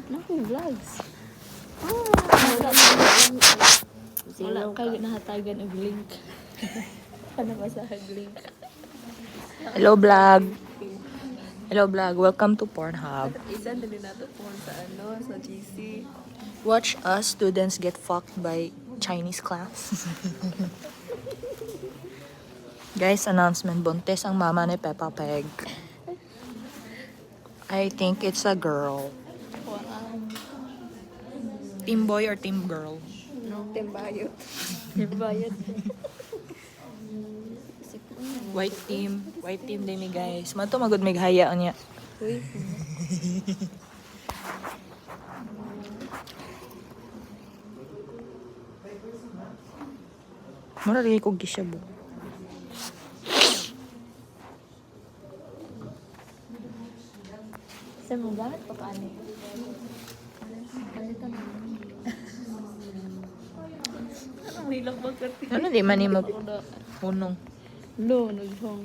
Naku, vlogs. Wala kayo nahatagan og link. Ano ba sa link? Hello vlog. Hello vlog. Welcome to Pornhub. Isa din nato po sa sa GC. Watch us students get fucked by Chinese class. Guys, announcement. Buntis ang mama ni Peppa Peg. I think it's a girl. Team boy or team girl? No, timbayot. Timbayot. White team. White team din mi guys. Mato magud mig haya niya. Uy. Mura rin ko gisabo. Sa mo gamit pa paano? Palitan mo. Anong nilang bagati? Ano di man ni hunong? Lo, naghong.